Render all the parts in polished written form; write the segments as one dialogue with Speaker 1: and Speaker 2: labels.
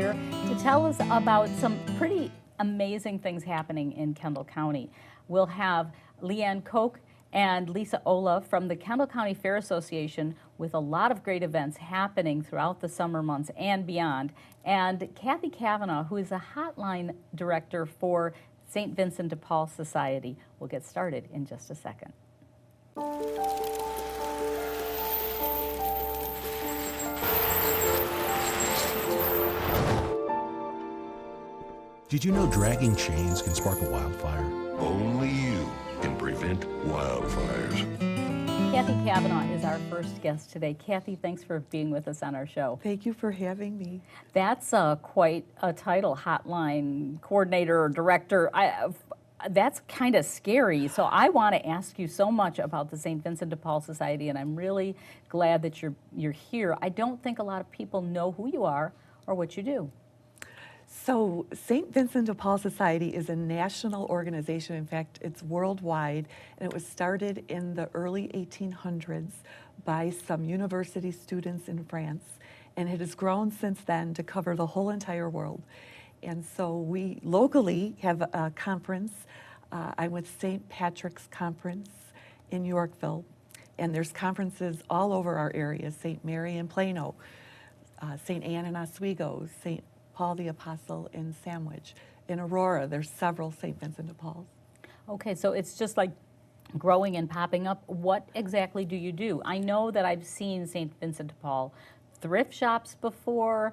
Speaker 1: here to tell us about some pretty amazing things happening in Kendall County. We'll have Leanne Koch and Lisa Ola from the Kendall County Fair Association with a lot of great events happening throughout the summer months and beyond. And Kathy Kavanaugh, who is a hotline director for St. Vincent de Paul Society. We'll get started in just a second.
Speaker 2: Did you know dragging chains can spark a wildfire?
Speaker 3: Only you can prevent wildfires.
Speaker 1: Kathy Kavanaugh is our first guest today. Kathy, thanks for being with us on our show.
Speaker 4: Thank you for having me.
Speaker 1: That's quite a title, hotline coordinator or director. That's kind of scary. So I want to ask you so much about the St. Vincent de Paul Society, and I'm really glad that you're here. I don't think a lot of people know who you are or what you do.
Speaker 4: So St. Vincent de Paul Society is a national organization. In fact, it's worldwide, and it was started in the early 1800s by some university students in France, and it has grown since then to cover the whole entire world. And so we locally have a conference. I'm with St. Patrick's Conference in Yorkville, and there's conferences all over our area, St. Mary in Plano, St. Anne in Oswego, St. Paul the Apostle in Sandwich. In Aurora, there's several St. Vincent de Pauls.
Speaker 1: Okay, so it's just like growing and popping up. What exactly do you do? I know that I've seen St. Vincent de Paul thrift shops before.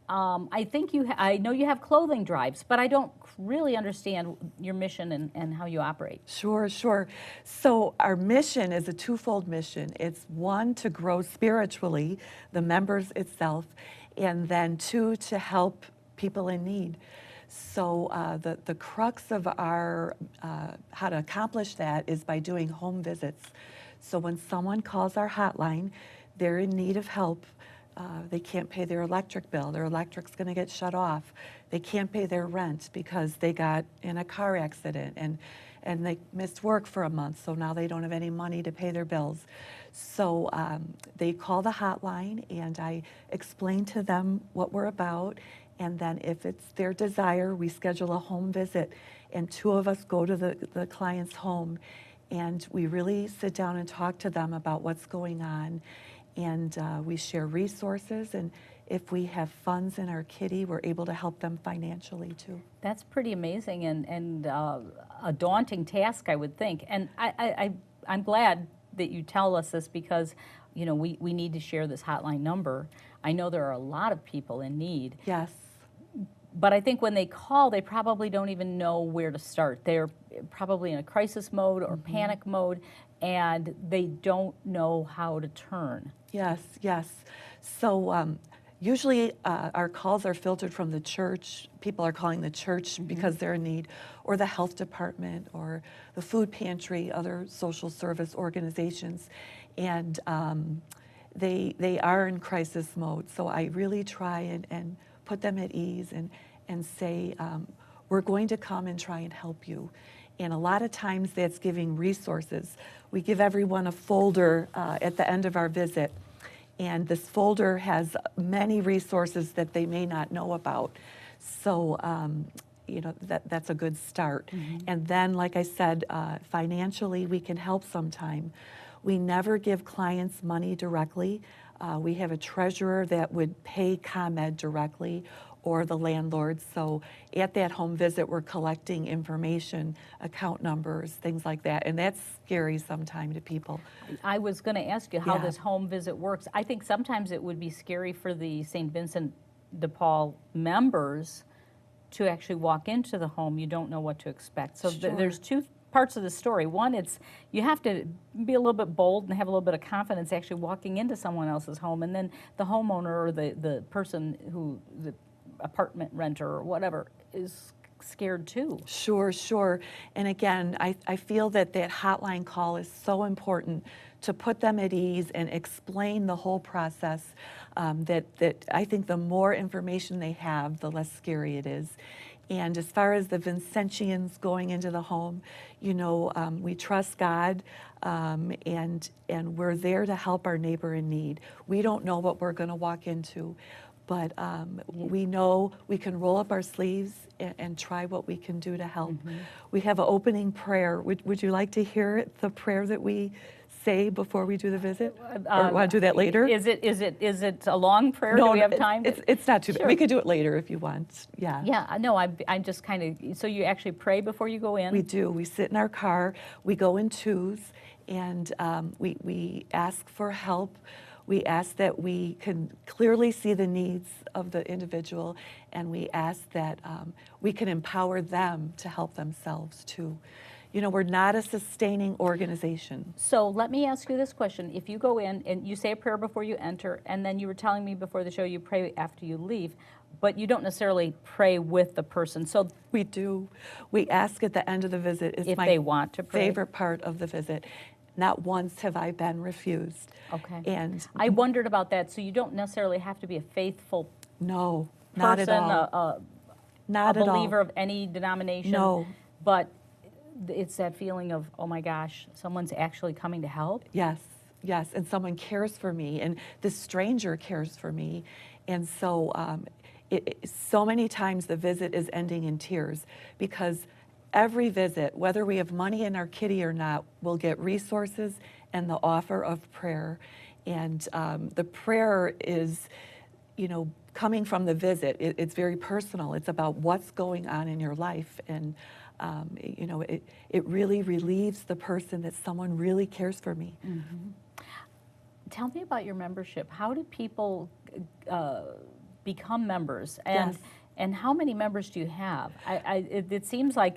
Speaker 1: I know you have clothing drives, but I don't really understand your mission and how you operate.
Speaker 4: Sure. So our mission is a twofold mission. It's one, to grow spiritually, the members itself, and then two, to help people in need. So the crux of our, how to accomplish that is by doing home visits. So when someone calls our hotline, they're in need of help. They can't pay their electric bill. Their electric's going to get shut off. They can't pay their rent because they got in a car accident and they missed work for a month, so now they don't have any money to pay their bills. So they call the hotline, and I explain to them what we're about, and then if it's their desire, we schedule a home visit, and two of us go to the client's home, and we really sit down and talk to them about what's going on, and we share resources, and if we have funds in our kitty, we're able to help them financially too.
Speaker 1: That's pretty amazing and a daunting task, I would think. And I'm glad that you tell us this because, you know, we need to share this hotline number. I know there are a lot of people in need.
Speaker 4: Yes.
Speaker 1: But I think when they call, they probably don't even know where to start. They're probably in a crisis mode or panic mode, and they don't know how to turn.
Speaker 4: Yes. So usually our calls are filtered from the church. People are calling the church because they're in need, or the health department, or the food pantry, other social service organizations. And they are in crisis mode. So I really try and put them at ease and say, we're going to come and try and help you. And a lot of times that's giving resources. We give everyone a folder at the end of our visit. And this folder has many resources that they may not know about. So, you know, that's a good start. And then, like I said, financially, we can help sometime. We never give clients money directly. We have a treasurer that would pay ComEd directly, or the landlord. So at that home visit, we're collecting information, account numbers, things like that. And that's scary sometimes to people.
Speaker 1: I was going to ask you how this home visit works. I think sometimes it would be scary for the St. Vincent de Paul members to actually walk into the home. You don't know what to expect. So there's two parts of the story. One, it's you have to be a little bit bold and have a little bit of confidence actually walking into someone else's home. And then the homeowner or the person who, the apartment renter or whatever, is scared too.
Speaker 4: Sure. And again, I feel that hotline call is so important to put them at ease and explain the whole process. That I think the more information they have, the less scary it is. And as far as the Vincentians going into the home, you know, we trust God, and we're there to help our neighbor in need. We don't know what we're going to walk into, but we know we can roll up our sleeves and try what we can do to help. We have an opening prayer. Would you like to hear the prayer that we say before we do the visit? Or want to do that later?
Speaker 1: Is it a long prayer? Do we have time?
Speaker 4: It's not too bad.
Speaker 1: Sure.
Speaker 4: We could do it later if you want. Yeah.
Speaker 1: Yeah, no, I'm just kind of, so you actually pray before you go in?
Speaker 4: We do. We sit in our car. We go in twos, and we ask for help. We ask that we can clearly see the needs of the individual, and we ask that we can empower them to help themselves too. You know, we're not a sustaining organization.
Speaker 1: So let me ask you this question. If you go in and you say a prayer before you enter, and then you were telling me before the show you pray after you leave, but you don't necessarily pray with the person. So
Speaker 4: We do. We ask at the end of the visit. It's
Speaker 1: if
Speaker 4: my
Speaker 1: they want to pray.
Speaker 4: favorite part of the visit. Not once have I been refused.
Speaker 1: Okay.
Speaker 4: And
Speaker 1: I wondered about that. So you don't necessarily have to be a faithful
Speaker 4: no, not
Speaker 1: person,
Speaker 4: at all. Not
Speaker 1: a
Speaker 4: at all.
Speaker 1: believer of any denomination.
Speaker 4: No.
Speaker 1: But it's that feeling of, oh my gosh, someone's actually coming to help.
Speaker 4: Yes, yes, and someone cares for me, and this stranger cares for me, and so so many times the visit is ending in tears because every visit, whether we have money in our kitty or not, we'll get resources and the offer of prayer, and the prayer is, you know, coming from the visit. It's very personal. It's about what's going on in your life, and you know, it really relieves the person that someone really cares for me.
Speaker 1: Tell me about your membership. How do people become members?
Speaker 4: Yes.
Speaker 1: And how many members do you have? It seems like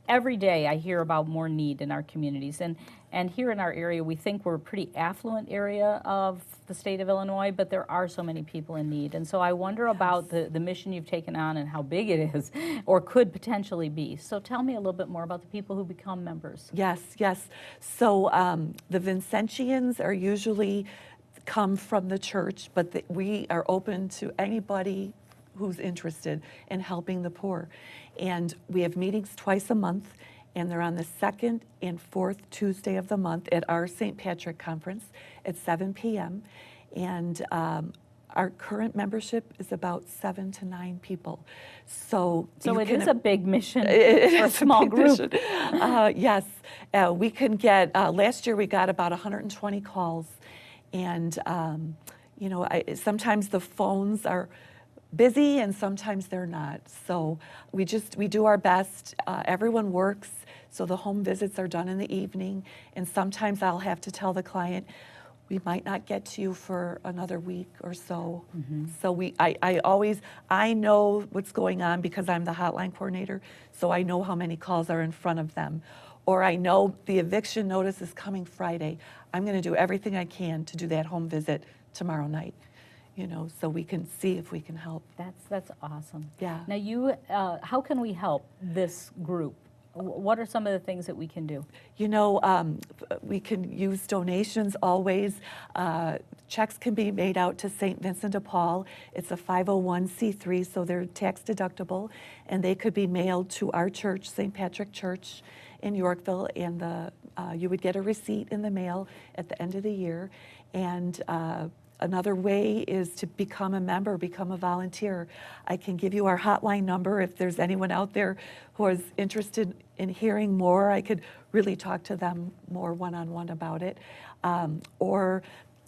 Speaker 1: every day I hear about more need in our communities. And here in our area, we think we're a pretty affluent area of the state of Illinois, but there are so many people in need. And so I wonder about the mission you've taken on and how big it is, or could potentially be. So tell me a little bit more about the people who become members.
Speaker 4: Yes, yes. So the Vincentians are usually come from the church, but we are open to anybody who's interested in helping the poor. And we have meetings twice a month, and they're on the second and fourth Tuesday of the month at our St. Patrick Conference at 7 p.m. And our current membership is about 7 to 9 people. So
Speaker 1: it is a big mission for
Speaker 4: it's
Speaker 1: a small
Speaker 4: big
Speaker 1: group.
Speaker 4: mission. Yes, we can get, last year we got about 120 calls. And, you know, sometimes the phones are busy and sometimes they're not. So we do our best. Everyone works, so the home visits are done in the evening. And sometimes I'll have to tell the client, we might not get to you for another week or so. So I know what's going on because I'm the hotline coordinator, so I know how many calls are in front of them. Or I know the eviction notice is coming Friday. I'm going to do everything I can to do that home visit tomorrow night, you know, so we can see if we can help.
Speaker 1: That's awesome.
Speaker 4: Yeah.
Speaker 1: Now how can we help this group? What are some of the things that we can do?
Speaker 4: You know, we can use donations always. Checks can be made out to St. Vincent de Paul. It's a 501c3, so they're tax deductible, and they could be mailed to our church, St. Patrick Church in Yorkville, and you would get a receipt in the mail at the end of the year. And another way is to become a member, become a volunteer. I can give you our hotline number if there's anyone out there who is interested in hearing more. I could really talk to them more one-on-one about it. Or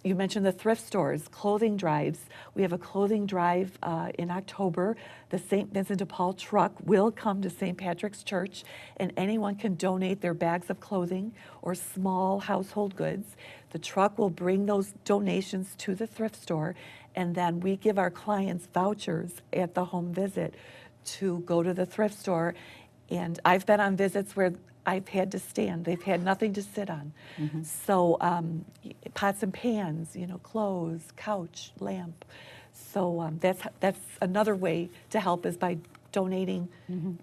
Speaker 4: you mentioned the thrift stores, clothing drives. We have a clothing drive in October. The St. Vincent de Paul truck will come to St. Patrick's Church, and anyone can donate their bags of clothing or small household goods. The truck will bring those donations to the thrift store, and then we give our clients vouchers at the home visit to go to the thrift store. And I've been on visits where I've had to stand. They've had nothing to sit on. So pots and pans, you know, clothes, couch, lamp. So that's another way to help is by donating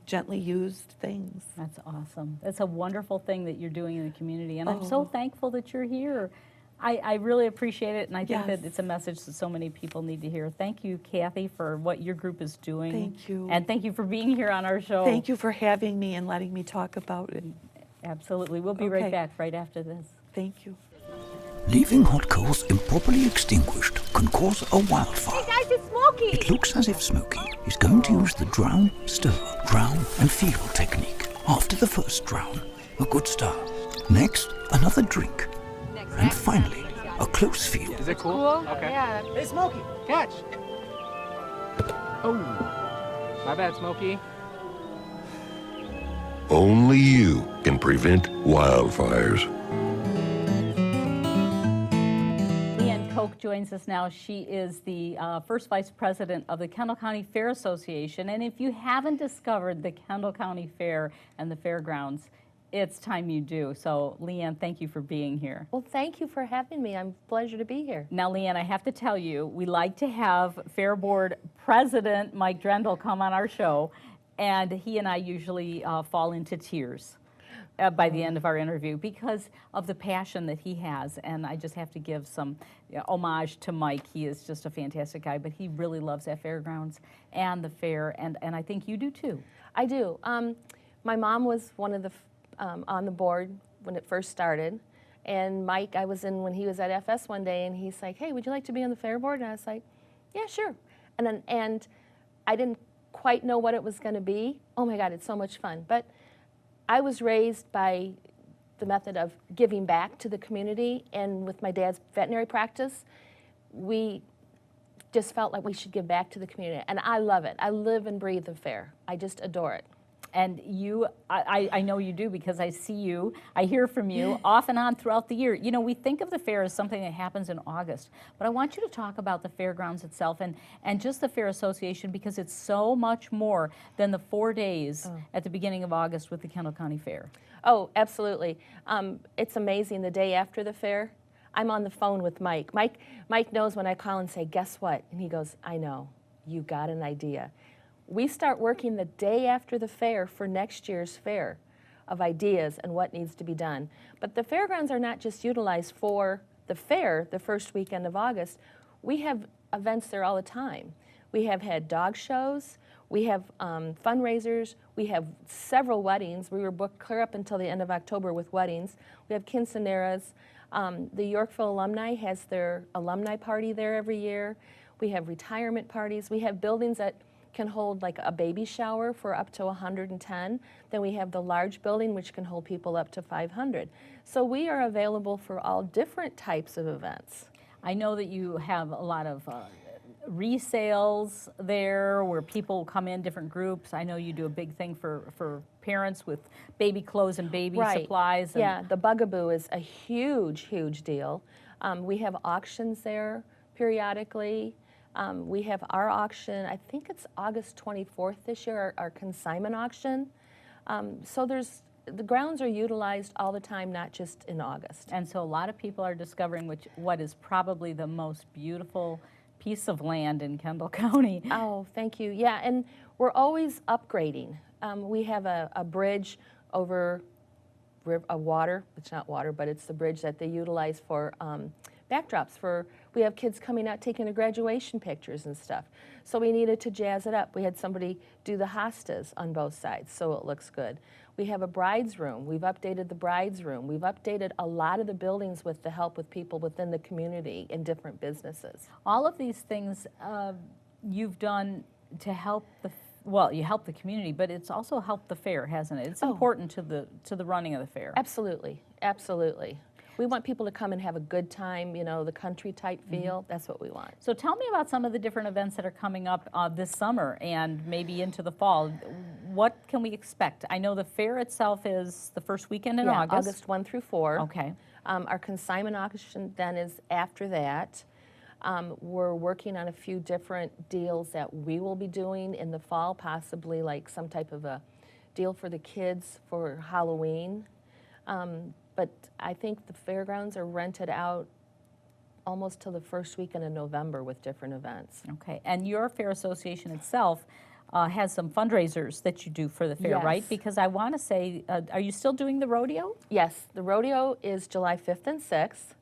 Speaker 4: gently used things.
Speaker 1: That's awesome. That's a wonderful thing that you're doing in the community, and I'm so thankful that you're here. I really appreciate it, and I think that it's a message that so many people need to hear. Thank you, Kathy, for what your group is doing.
Speaker 4: Thank you.
Speaker 1: And thank you for being here on our show.
Speaker 4: Thank you for having me and letting me talk about it.
Speaker 1: Absolutely. We'll be right back right after this.
Speaker 4: Thank you.
Speaker 2: Leaving hot coals improperly extinguished can cause a wildfire.
Speaker 5: Hey guys, it's Smokey!
Speaker 6: It looks as if Smokey is going to use the drown, stir, drown and feel technique. After the first drown, a good start. Next, another drink. And finally, a close feel.
Speaker 7: Is it cool? Okay.
Speaker 5: Yeah.
Speaker 7: Hey, Smokey, catch! Oh, my bad, Smokey.
Speaker 3: Only you can prevent wildfires.
Speaker 1: Leanne Koch joins us now. She is the first vice president of the Kendall County Fair Association. And if you haven't discovered the Kendall County Fair and the fairgrounds, it's time you do. So, Leanne, thank you for being here.
Speaker 5: Well, thank you for having me. I'm a pleasure to be here.
Speaker 1: Now, Leanne, I have to tell you, we like to have Fair Board President Mike Drendel come on our show, and he and I usually fall into tears by the end of our interview because of the passion that he has. And I just have to give some homage to Mike. He is just a fantastic guy, but he really loves that fairgrounds and the fair, and I think you do too.
Speaker 5: I do. My mom was one of the on the board when it first started. And Mike, I was in when he was at FS one day, and he's like, hey, would you like to be on the fair board? And I was like, yeah, sure. And I didn't quite know what it was going to be. Oh my God, it's so much fun. But I was raised by the method of giving back to the community, and with my dad's veterinary practice, we just felt like we should give back to the community. And I love it. I live and breathe the fair. I just adore it.
Speaker 1: And you, I know you do because I see you, I hear from you off and on throughout the year. You know, we think of the fair as something that happens in August, but I want you to talk about the fairgrounds itself and just the Fair Association, because it's so much more than the 4 days at the beginning of August with the Kendall County Fair.
Speaker 5: Oh, absolutely. It's amazing. The day after the fair, I'm on the phone with Mike. Mike knows when I call and say, guess what? And he goes, I know, you got an idea. We start working the day after the fair for next year's fair of ideas and what needs to be done. But the fairgrounds are not just utilized for the fair the first weekend of August. We have events there all the time. We have had dog shows, we have fundraisers, we have several weddings. We were booked clear up until the end of October with weddings. We have quinceaneras. The Yorkville alumni has their alumni party there every year. We have retirement parties. We have buildings that can hold like a baby shower for up to 110. Then we have the large building which can hold people up to 500. So we are available for all different types of events.
Speaker 1: I know that you have a lot of resales there where people come in different groups. I know you do a big thing for parents with baby clothes and baby supplies. And
Speaker 5: yeah, the Bugaboo is a huge, huge deal. We have auctions there periodically. We have our auction, I think it's August 24th this year, our consignment auction. So the grounds are utilized all the time, not just in August.
Speaker 1: And so a lot of people are discovering what is probably the most beautiful piece of land in Kendall County.
Speaker 5: Oh, thank you. Yeah, and we're always upgrading. We have a bridge over a water, it's not water, but it's the bridge that they utilize for backdrops we have kids coming out taking their graduation pictures and stuff. So we needed to jazz it up. We had somebody do the hostas on both sides so it looks good. We have a bride's room. We've updated the bride's room. We've updated a lot of the buildings with the help with people within the community and different businesses.
Speaker 1: All of these things you've done to help you help the community, but it's also helped the fair, hasn't it? It's important to the running of the fair.
Speaker 5: Absolutely, absolutely. We want people to come and have a good time, you know, the country type feel. That's what we want.
Speaker 1: So tell me about some of the different events that are coming up this summer and maybe into the fall. What can we expect? I know the fair itself is the first weekend in August.
Speaker 5: August 1 through 4.
Speaker 1: Okay.
Speaker 5: Our consignment auction then is after that. We're working on a few different deals that we will be doing in the fall, possibly like some type of a deal for the kids for Halloween. But I think the fairgrounds are rented out almost till the first weekend of November with different events.
Speaker 1: Okay, and your fair association itself has some fundraisers that you do for the fair, right? Because I want to say, are you still doing the rodeo?
Speaker 5: Yes, the rodeo is July 5th and 6th.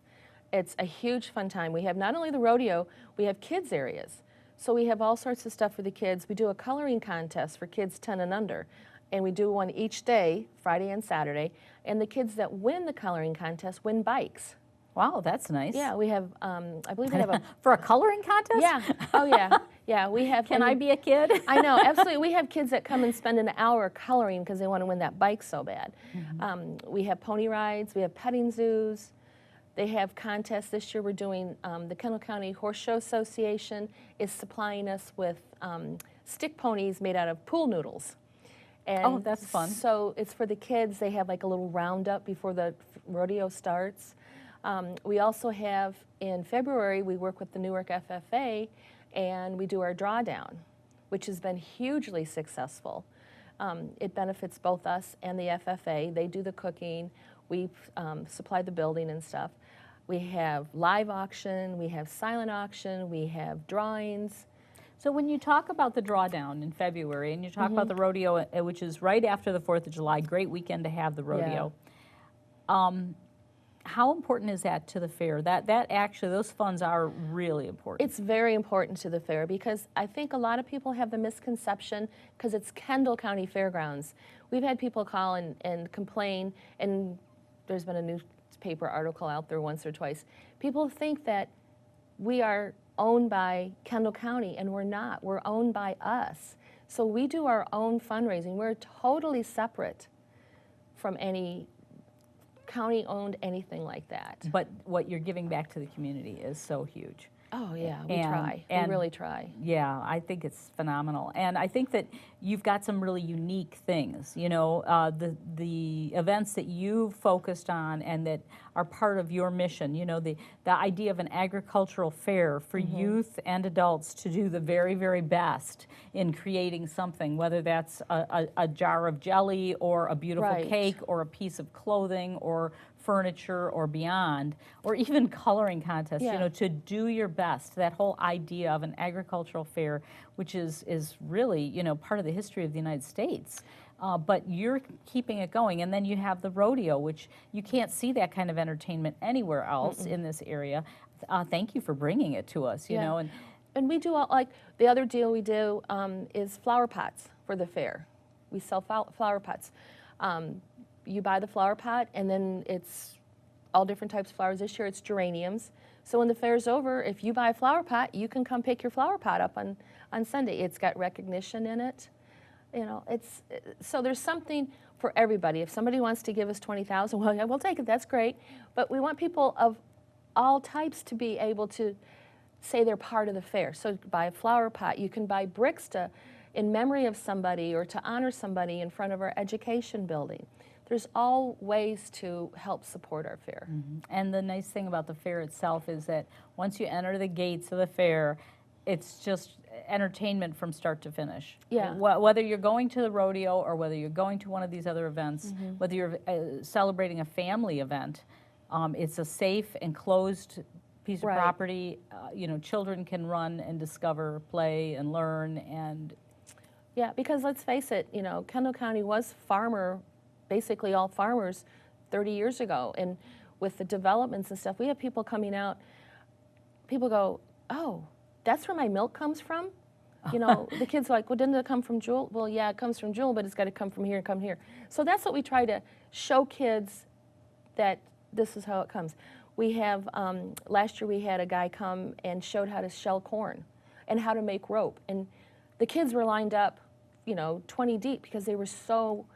Speaker 5: It's a huge fun time. We have not only the rodeo, we have kids areas. So we have all sorts of stuff for the kids. We do a coloring contest for kids 10 and under. And we do one each day, Friday and Saturday, and the kids that win the coloring contest win bikes.
Speaker 1: Wow, that's nice.
Speaker 5: Yeah, we have, I believe we have a,
Speaker 1: For a coloring contest?
Speaker 5: yeah, oh yeah, yeah, we have.
Speaker 1: Can I be a kid?
Speaker 5: I know, absolutely. We have kids that come and spend an hour coloring because they want to win that bike so bad. We have pony rides, we have petting zoos. They have contests. This year we're doing, the Kendall County Horse Show Association is supplying us with stick ponies made out of pool noodles. And
Speaker 1: Oh, that's fun.
Speaker 5: So it's for the kids. They have like a little roundup before the rodeo starts. We also have, in February, we work with the Newark FFA, and we do our drawdown, which has been hugely successful. It benefits both us and the FFA. They do the cooking. We supply the building and stuff. We have live auction, we have silent auction, we have drawings.
Speaker 1: So when you talk about the drawdown in February, and you talk about the rodeo, which is right after the 4th of July, great weekend to have the rodeo. How important is that to the fair? That actually, those funds are really important.
Speaker 5: It's very important to the fair because I think a lot of people have the misconception because it's Kendall County Fairgrounds. We've had people call and complain, and there's been a newspaper article out there once or twice. People think that we are owned by Kendall County, and we're not. We're owned by us. So we do our own fundraising. We're totally separate from any county-owned anything like that.
Speaker 1: But what you're giving back to the community is so huge.
Speaker 5: Oh yeah, we
Speaker 1: And-
Speaker 5: try.
Speaker 1: and-
Speaker 5: We really try.
Speaker 1: Yeah, I think it's phenomenal, and I think that you've got some really unique things. You know, the events that you focused on and that are part of your mission. You know, the idea of an agricultural fair for youth and adults to do the very, very best in creating something, whether that's a jar of jelly or a beautiful
Speaker 5: Right.
Speaker 1: cake or a piece of clothing or furniture or beyond, or even coloring contests, you
Speaker 5: Yeah.
Speaker 1: know, to do your best. That whole idea of an agricultural fair, which is really, you know, part of the history of the United States. But you're keeping it going. And then you have the rodeo, which you can't see that kind of entertainment anywhere else in this area. Thank you for bringing it to us, you
Speaker 5: Yeah.
Speaker 1: know.
Speaker 5: And we do, like, the other deal we do is flower pots for the fair. We sell flower pots. You buy the flower pot, and then it's all different types of flowers. This year it's geraniums. So when the fair's over, if you buy a flower pot, you can come pick your flower pot up on Sunday. It's got recognition in it. You know, so there's something for everybody. If somebody wants to give us $20,000, well, yeah, we'll take it. That's great. But we want people of all types to be able to say they're part of the fair. So buy a flower pot. You can buy bricks in memory of somebody or to honor somebody in front of our education building. There's all ways to help support our fair.
Speaker 1: And the nice thing about the fair itself is that once you enter the gates of the fair, it's just entertainment from start to finish.
Speaker 5: Yeah.
Speaker 1: Whether you're going to the rodeo or whether you're going to one of these other events, whether you're celebrating a family event, it's a safe, enclosed piece of
Speaker 5: Right.
Speaker 1: property. You know, children can run and discover, play, and learn. And
Speaker 5: Yeah, because let's face it, you know, Kendall County was basically all farmers 30 years ago. And with the developments and stuff, we have people coming out, people go, oh, that's where my milk comes from? You know, the kids are like, well, didn't it come from Jewel? Well, yeah, it comes from Jewel, but it's got to come from here and come here. So that's what we try to show kids, that this is how it comes. We have, last year we had a guy come and showed how to shell corn and how to make rope. And the kids were lined up, you know, 20 deep because they were so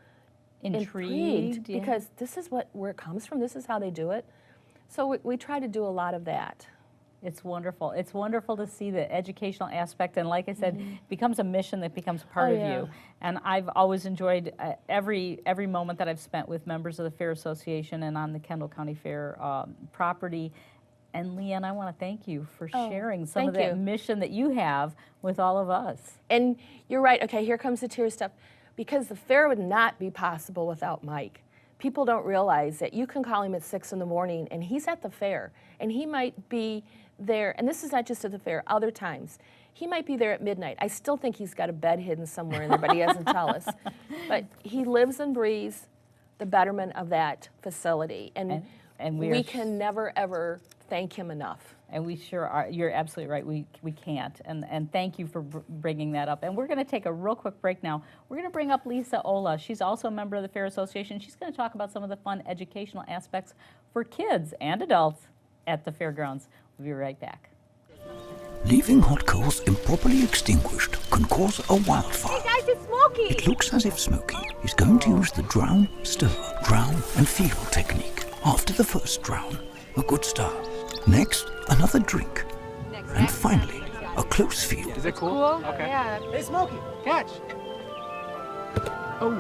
Speaker 5: intrigued
Speaker 1: yeah.
Speaker 5: because this is where it comes from. This is how they do it. So we try to do a lot of that.
Speaker 1: It's wonderful. It's wonderful to see the educational aspect, and like I said, becomes a mission that becomes part
Speaker 5: Oh,
Speaker 1: of
Speaker 5: yeah.
Speaker 1: you. And I've always enjoyed every moment that I've spent with members of the Fair Association and on the Kendall County Fair property. And Leanne, I want to thank you for sharing some of
Speaker 5: thank
Speaker 1: that
Speaker 5: you.
Speaker 1: mission that you have with all of us.
Speaker 5: And you're right. Okay, here comes the tear stuff. Because the fair would not be possible without Mike. People don't realize that you can call him at 6 in the morning and he's at the fair. And he might be there, and this is not just at the fair, other times. He might be there at midnight. I still think he's got a bed hidden somewhere in there, but he doesn't tell us. But he lives and breathes the betterment of that facility. And we can never, ever thank him enough.
Speaker 1: And we sure are. You're absolutely right. We can't. And thank you for bringing that up. And we're going to take a real quick break now. We're going to bring up Lisa Ola. She's also a member of the Fair Association. She's going to talk about some of the fun educational aspects for kids and adults. at the fairgrounds. We'll be right back.
Speaker 6: Leaving hot coals improperly extinguished can cause a wildfire.
Speaker 5: Hey guys, it's Smokey!
Speaker 6: It looks as if Smokey is going to use the drown, stir, drown and feel technique. After the first drown, a good start. Next, another drink. And finally, a close feel.
Speaker 7: Is it cool? Okay.
Speaker 5: Yeah.
Speaker 7: Hey, Smokey, catch. Oh,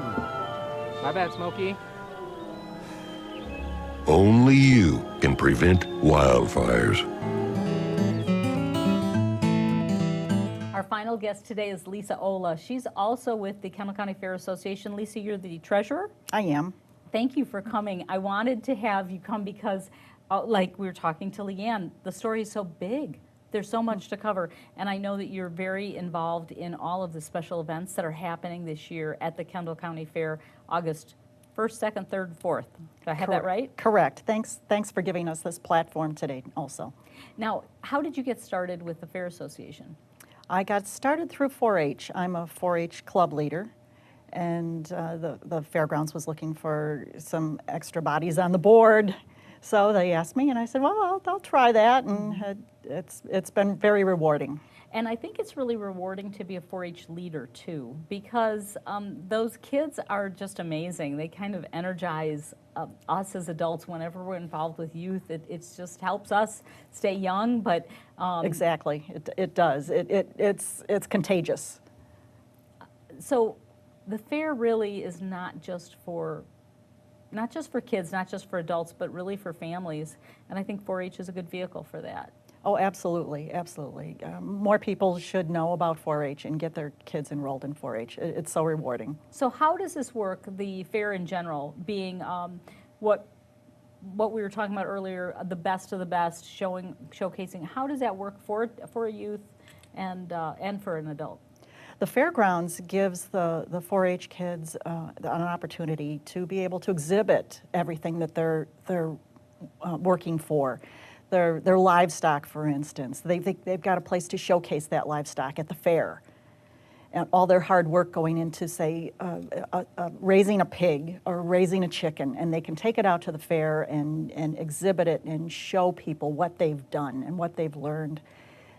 Speaker 7: my bad, Smokey.
Speaker 3: Only you can prevent wildfires.
Speaker 1: Our final guest today is Lisa Ola. She's also with the Kendall County Fair Association. Lisa, you're the treasurer.
Speaker 8: I am.
Speaker 1: Thank you for coming. I wanted to have you come because, like we were talking to Leanne, the story is so big. There's so much to cover. And I know that you're very involved in all of the special events that are happening this year at the Kendall County Fair, August 1st, 2nd, 3rd, 4th. Did I have that right?
Speaker 8: Correct. Thanks for giving us this platform today also.
Speaker 1: Now, how did you get started with the Fair Association?
Speaker 8: I got started through 4-H. I'm a 4-H club leader, and the fairgrounds was looking for some extra bodies on the board. So they asked me, and I said, well, I'll try that, and it's been very rewarding.
Speaker 1: And I think it's really rewarding to be a 4-H leader too, because those kids are just amazing. They kind of energize us as adults whenever we're involved with youth. It just helps us stay young, but
Speaker 8: Exactly, it does. It's contagious.
Speaker 1: so the fair really is not just for kids, not just for adults, but really for families. And I think 4-H is a good vehicle for that.
Speaker 8: Oh, absolutely, absolutely. More people should know about 4-H and get their kids enrolled in 4-H. It's so rewarding.
Speaker 1: So how does this work, the fair in general, being what we were talking about earlier, the best of the best, showcasing, how does that work for a youth and for an adult?
Speaker 8: The fairgrounds gives the 4-H kids an opportunity to be able to exhibit everything that they're working for. Their livestock, for instance. They've got a place to showcase that livestock at the fair. And all their hard work going into, say, raising a pig or raising a chicken, and they can take it out to the fair and exhibit it and show people what they've done and what they've learned.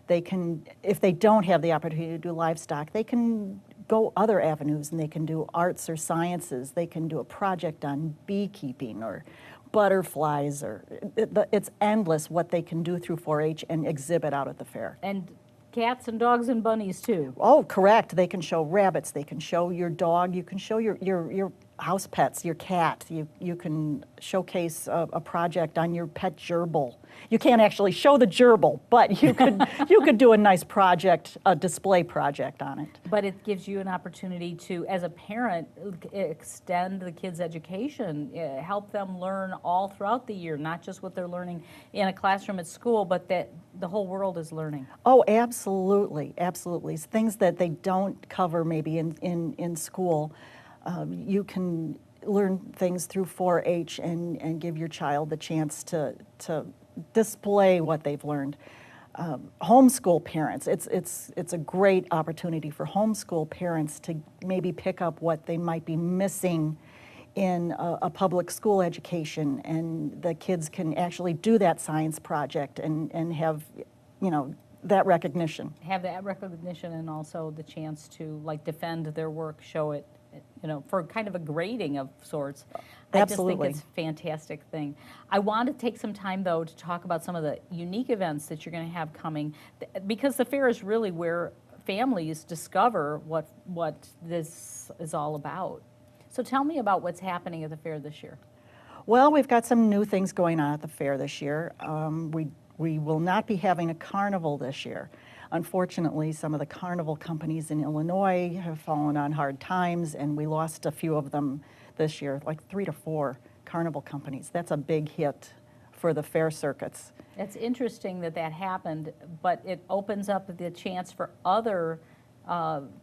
Speaker 8: They can, if they don't have the opportunity to do livestock, they can go other avenues, and they can do arts or sciences. They can do a project on beekeeping or butterflies, or it's endless what they can do through 4-H and exhibit out at the fair.
Speaker 1: And cats and dogs and bunnies too.
Speaker 8: Oh, correct. They can show rabbits. They can show your dog. You can show your house pets, your cat. You can showcase a project on your pet gerbil. You can't actually show the gerbil, but you could do a nice project, a display project on it.
Speaker 1: But it gives you an opportunity to, as a parent, extend the kids' education, help them learn all throughout the year, not just what they're learning in a classroom at school, but that the whole world is learning.
Speaker 8: Oh, absolutely, absolutely. Things that they don't cover maybe in school. You can learn things through 4-H and give your child the chance to display what they've learned. Homeschool parents, it's a great opportunity for homeschool parents to maybe pick up what they might be missing in a public school education, and the kids can actually do that science project and have, that recognition.
Speaker 1: Have that recognition and also the chance to defend their work, show it, for kind of a grading of sorts.
Speaker 8: Absolutely.
Speaker 1: I just think it's a fantastic thing. I want to take some time, though, to talk about some of the unique events that you're going to have coming, because the fair is really where families discover what this is all about. So tell me about what's happening at the fair this year.
Speaker 8: Well, we've got some new things going on at the fair this year. We will not be having a carnival this year. Unfortunately, some of the carnival companies in Illinois have fallen on hard times, and we lost a few of them this year, like 3 to 4 carnival companies. That's a big hit for the fair circuits.
Speaker 1: It's interesting that happened, but it opens up the chance for other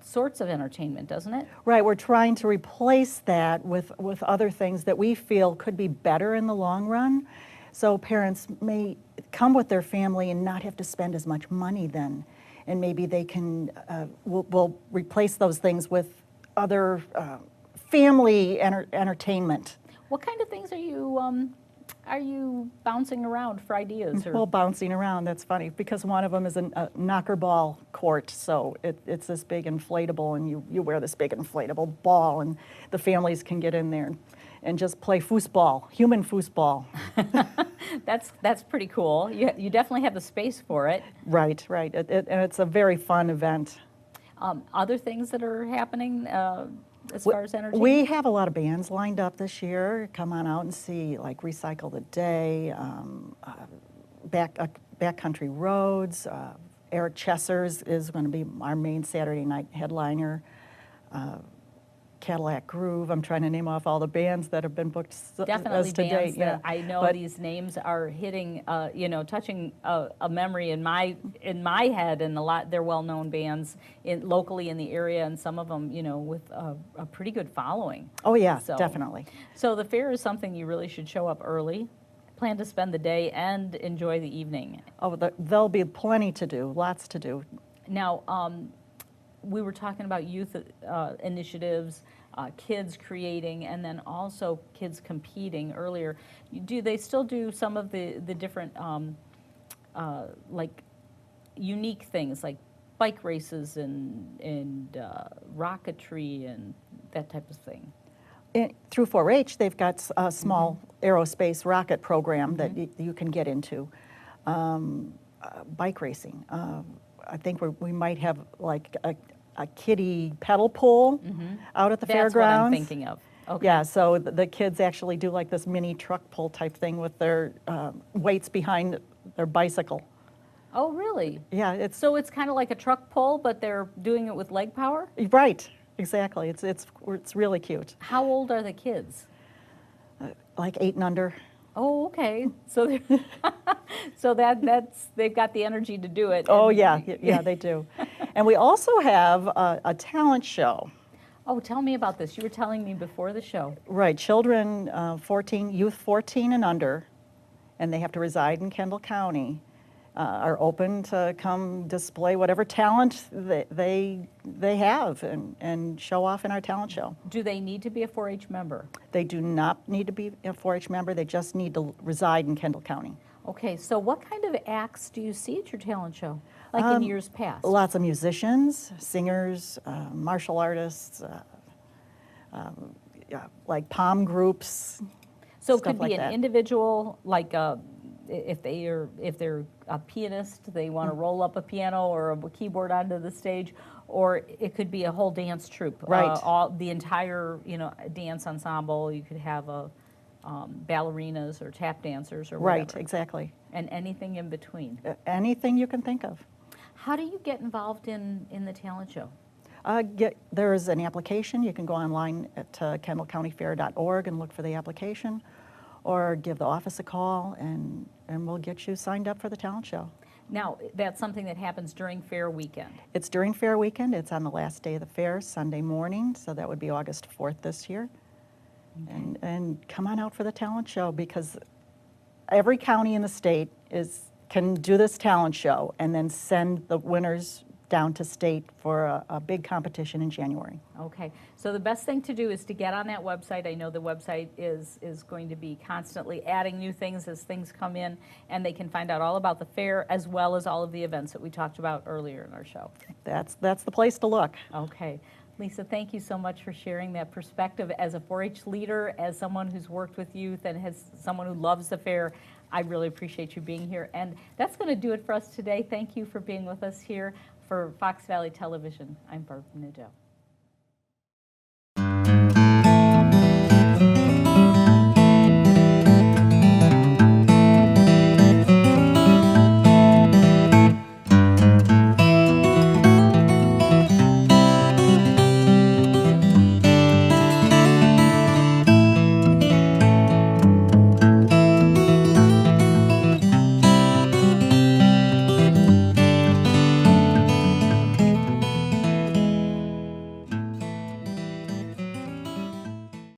Speaker 1: sorts of entertainment, doesn't it?
Speaker 8: Right, we're trying to replace that with other things that we feel could be better in the long run. So parents may come with their family and not have to spend as much money then. And maybe they can, we'll replace those things with other family entertainment.
Speaker 1: What kind of things are you are you bouncing around for ideas?
Speaker 8: Well, bouncing around, that's funny, because one of them is a knocker ball court, so it's this big inflatable, and you wear this big inflatable ball, and the families can get in there and just play foosball, human foosball.
Speaker 1: That's pretty cool. You definitely have the space for it.
Speaker 8: Right, right, and it's a very fun event.
Speaker 1: Other things that are happening as far as entertainment?
Speaker 8: We have a lot of bands lined up this year. Come on out and see, like Recycle the Day, Backcountry Roads. Eric Chessers is going to be our main Saturday night headliner. Cadillac Groove. I'm trying to name off all the bands that have been booked
Speaker 1: Definitely
Speaker 8: as to
Speaker 1: bands
Speaker 8: date.
Speaker 1: that I know
Speaker 8: But
Speaker 1: these names are hitting, touching a memory in my head, and they're well-known bands locally in the area, and some of them, with a pretty good following.
Speaker 8: oh yeah,
Speaker 1: So-
Speaker 8: definitely.
Speaker 1: So the fair is something you really should show up early, plan to spend the day, and enjoy the evening.
Speaker 8: Oh, there'll be plenty to do, lots to do.
Speaker 1: Now, we were talking about youth initiatives, kids creating, and then also kids competing earlier. Do they still do some of the different like unique things like bike races and rocketry and that type of thing?
Speaker 8: Through 4-H, they've got a small aerospace rocket program that you can get into. Bike racing. I think we might have like a kiddie pedal pool out at the
Speaker 1: That's
Speaker 8: fairgrounds.
Speaker 1: what I'm thinking of. Okay.
Speaker 8: Yeah, so the kids actually do like this mini truck pull type thing with their weights behind their bicycle.
Speaker 1: Oh, really?
Speaker 8: Yeah, it's
Speaker 1: So it's kind of like a truck pull, but they're doing it with leg power?
Speaker 8: right. Exactly. It's really cute.
Speaker 1: How old are the kids?
Speaker 8: Like 8 and under.
Speaker 1: Oh, okay. So that's they've got the energy to do it.
Speaker 8: Oh
Speaker 1: and-
Speaker 8: yeah, they do. And we also have a talent show.
Speaker 1: Oh, tell me about this. You were telling me before the show.
Speaker 8: Right, children, youth 14 and under, and they have to reside in Kendall County, are open to come display whatever talent they have and show off in our talent show.
Speaker 1: Do they need to be a 4-H member?
Speaker 8: They do not need to be a 4-H member, they just need to reside in Kendall County.
Speaker 1: Okay, so what kind of acts do you see at your talent show, like in years past?
Speaker 8: Lots of musicians, singers, martial artists, like pom groups.
Speaker 1: So it
Speaker 8: stuff
Speaker 1: could be
Speaker 8: like
Speaker 1: an
Speaker 8: that.
Speaker 1: individual, like if they're a pianist, they want to roll up a piano or a keyboard onto the stage, or it could be a whole dance troupe.
Speaker 8: Right.
Speaker 1: The entire dance ensemble. You could have ballerinas or tap dancers or whatever.
Speaker 8: Right, exactly.
Speaker 1: And anything in between.
Speaker 8: Anything you can think of.
Speaker 1: How do you get involved in the talent show?
Speaker 8: There is an application. You can go online at kendallcountyfair.org and look for the application, or give the office a call, and we'll get you signed up for the talent show.
Speaker 1: Now, that's something that happens during fair weekend.
Speaker 8: It's during fair weekend. It's on the last day of the fair, Sunday morning, so that would be August 4th this year. Okay. And come on out for the talent show, because every county in the state can do this talent show and then send the winners down to state for a big competition in January.
Speaker 1: Okay, so the best thing to do is to get on that website. I know the website is going to be constantly adding new things as things come in, and they can find out all about the fair as well as all of the events that we talked about earlier in our show.
Speaker 8: That's the place to look.
Speaker 1: Okay. Lisa, thank you so much for sharing that perspective as a 4-H leader, as someone who's worked with youth, and as someone who loves the fair. I really appreciate you being here. And that's going to do it for us today. Thank you for being with us here for Fox Valley Television. I'm Barb Nadeau.